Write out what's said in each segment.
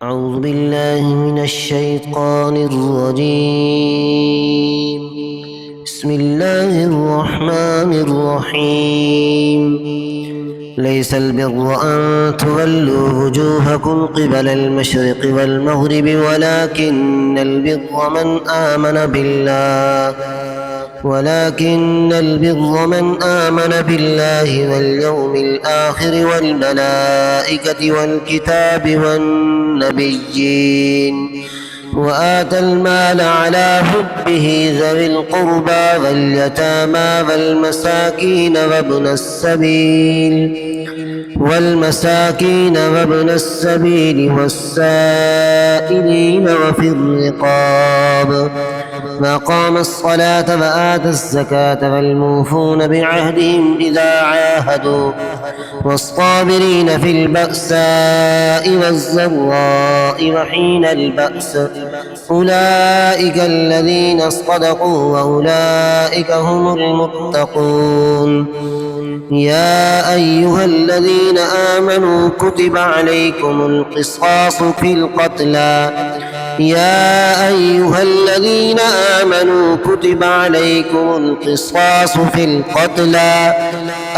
أعوذ بالله من الشيطان الرجيم. بسم الله الرحمن الرحيم. ليس البر أن تولوا وجوهكم قبل المشرق والمغرب ولكن البر من آمن بالله واليوم الآخر والملائكة والكتاب والنبيين وآتى المال على حبه ذوي القربى واليتامى والمساكين وابن السبيل والسائلين وفي الرقاب وأقام الصلاة وآتى الزكاة والموفون بعهدهم إذا عاهدوا والصابرين في البأساء والضراء وحين البأس أولئك الذين صدقوا وأولئك هم المتقون. يا أيها الذين آمنوا كتب عليكم القصاص في القتلى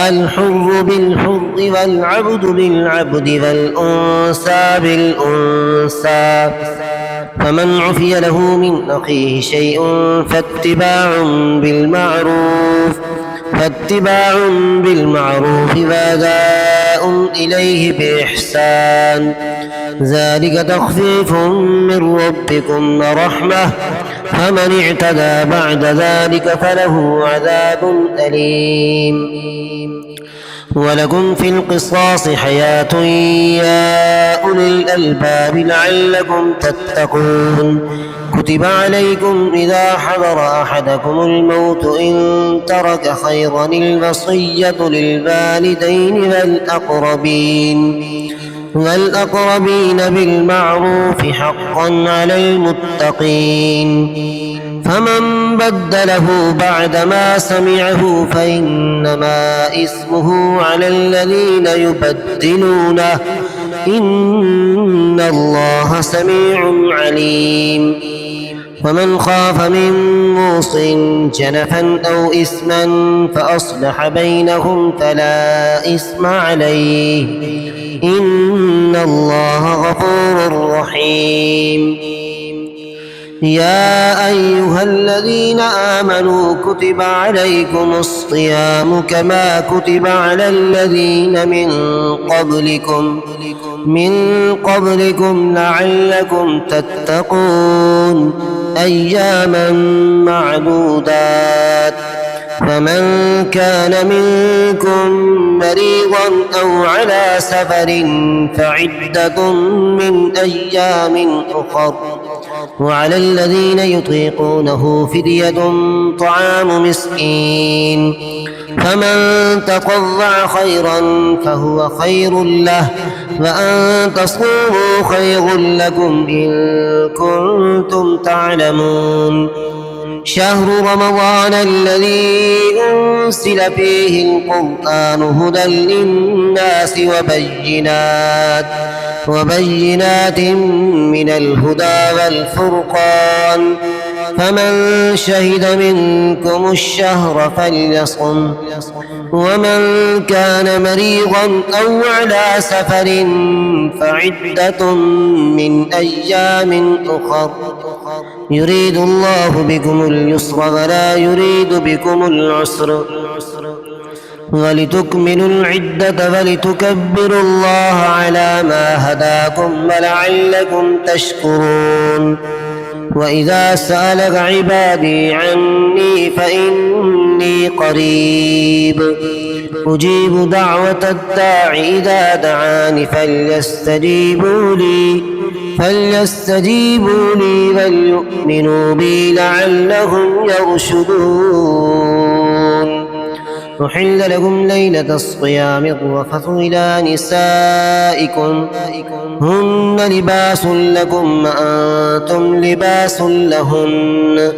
الحر بالحر والعبد بالعبد والأنثى بالأنثى فمن عفي له من أخيه شيء فاتباع بالمعروف وأداء إليه بإحسان ذلك تخفيف من ربكم ورحمة فمن اعتدى بعد ذلك فله عذاب أليم. ولكم في القصاص حياة يا أولي الألباب لعلكم تتقون. كتب عليكم إذا حضر أحدكم الموت إن ترك خيرا الوصية للوالدين والأقربين بالمعروف حقا على المتقين. فمن بدله بعدما سمعه فإنما إثمه على الذين يبدلونه إن الله سميع عليم. ومن خاف من موص جنفا أو إثما فأصلح بينهم فلا إثم عليه إن الله غفور رحيم. يا أيها الذين آمنوا كتب عليكم الصيام كما كتب على الذين من قبلكم لعلكم تتقون أياما معدودات. فمن كان منكم مريضا أو على سفر فعدة من أيام أخر وعلى الذين يطيقونه فدية طعام مسكين فمن تطوع خيرا فهو خير له وأن تصوموا خير لكم إن كنتم تعلمون. شهر رمضان الذي أنزل فيه القرآن هدى للناس وبينات من الهدى والفرقان فمن شهد منكم الشهر فليصم ومن كان مريضا أو على سفر فعدة من أيام أخر يريد الله بكم اليسر ولا يريد بكم العسر ولتكملوا العدة ولتكبروا الله على ما هداكم ولعلكم تشكرون. وإذا سألك عبادي عني فإني قريب أجيب دعوة الداع إذا دعاني فليستجيبوا لي وليؤمنوا بي لعلهم يرشدون. أحل لكم ليلة الصيام الرفث إلى نسائكم هن لباس لكم وأنتم لباس لهن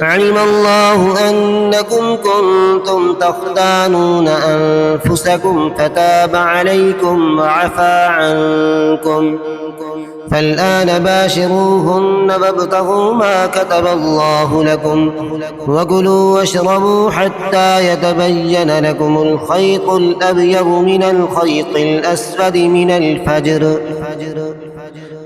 علم الله أنكم كنتم تختانون أنفسكم فتاب عليكم وعفى عنكم فالآن باشروهن وابتغوا ما كتب الله لكم وكلوا واشربوا حتى يتبين لكم الخيط الأبيض من الخيط الأسود من الفجر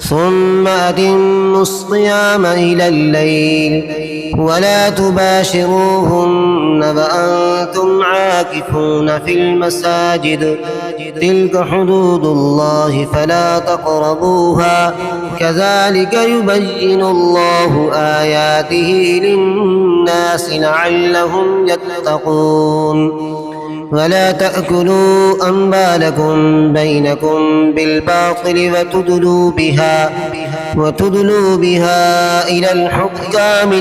ثم أتموا الصيام إلى الليل ولا تباشروهن وأنتم عاكفون في المساجد تلك حدود الله فلا تقربوها كذلك يبين الله آياته للناس لعلهم يتقون ولا تأكلوا أموالكم بينكم بالباطل وتدلوا بها إلى الحكام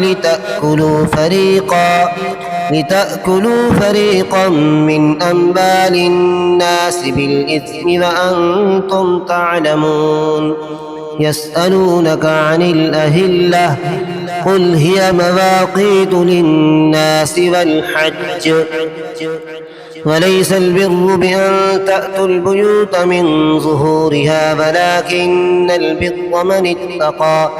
لتأكلوا فريقا من أموال الناس بالإثم وأنتم تعلمون يسألونك عن الأهلة قل هي مواقيت للناس والحج وليس البر بأن تأتوا البيوت من ظهورها ولكن البر من اتقى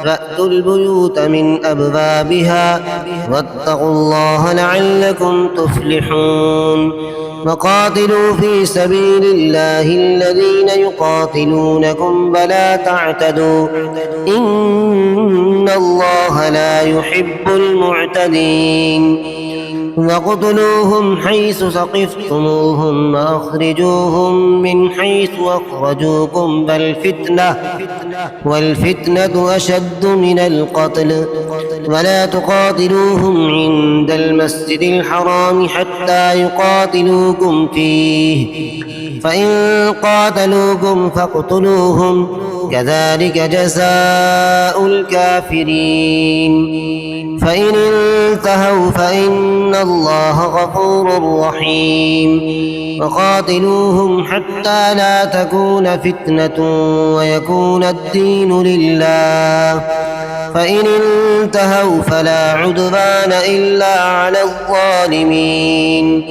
فأتوا البيوت من أبوابها واتقوا الله لعلكم تفلحون وقاتلوا في سبيل الله الذين يقاتلونكم ولا تعتدوا إن الله لا يحب المعتدين واقتلوهم حيث ثقفتموهم وأخرجوهم من حيث أخرجوكم والفتنة أشد من القتل ولا تقاتلوهم عند المسجد الحرام حتى يقاتلوكم فيه فإن قاتلوكم فاقتلوهم كذلك جزاء الكافرين فإن انتهوا فإن الله غفور رحيم وقاتلوهم حتى لا تكون فتنة ويكون الدين لله فإن انتهوا فلا عدوان إلا على الظالمين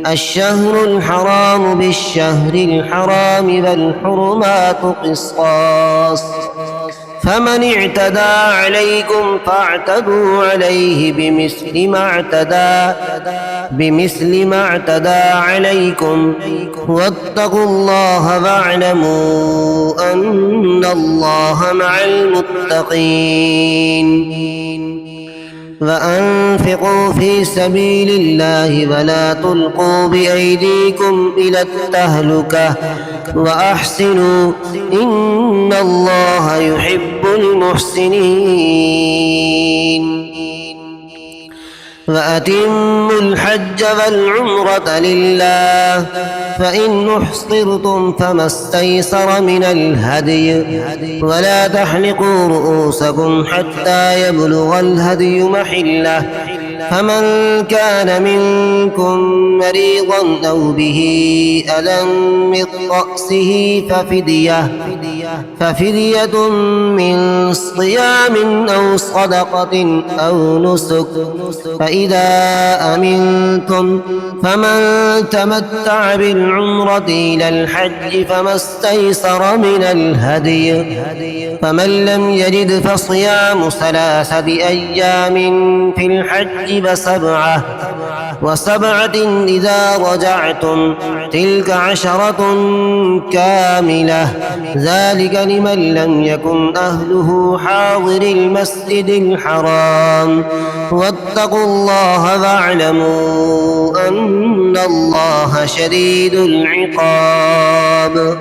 الشهر الحرام بالشهر الحرام والحرمات قصاص فمن اعتدى عليكم فاعتدوا عليه بمثل ما اعتدى عليكم واتقوا الله واعلموا أن الله مع المتقين وأنفقوا في سبيل الله ولا تلقوا بأيديكم إلى التهلكة وأحسنوا إن الله يحب المحسنين وأتموا الحج والعمرة لله فإن أحصرتم فما استيسر من الهدي ولا تحلقوا رؤوسكم حتى يبلغ الهدي محله فمن كان منكم مريضا أو به أذى من رأسه ففدية من صيام أو صدقة أو نسك فإذا أمنتم فمن تمتع بالعمرة إلى الحج فما استيسر من الهدي فمن لم يجد فصيام 3 أيام في الحج وسبعة إذا رجعتم تلك 10 كاملة ذلك لمن لم يكن أهله حاضر المسجد الحرام واتقوا الله واعلموا أن الله شديد العقاب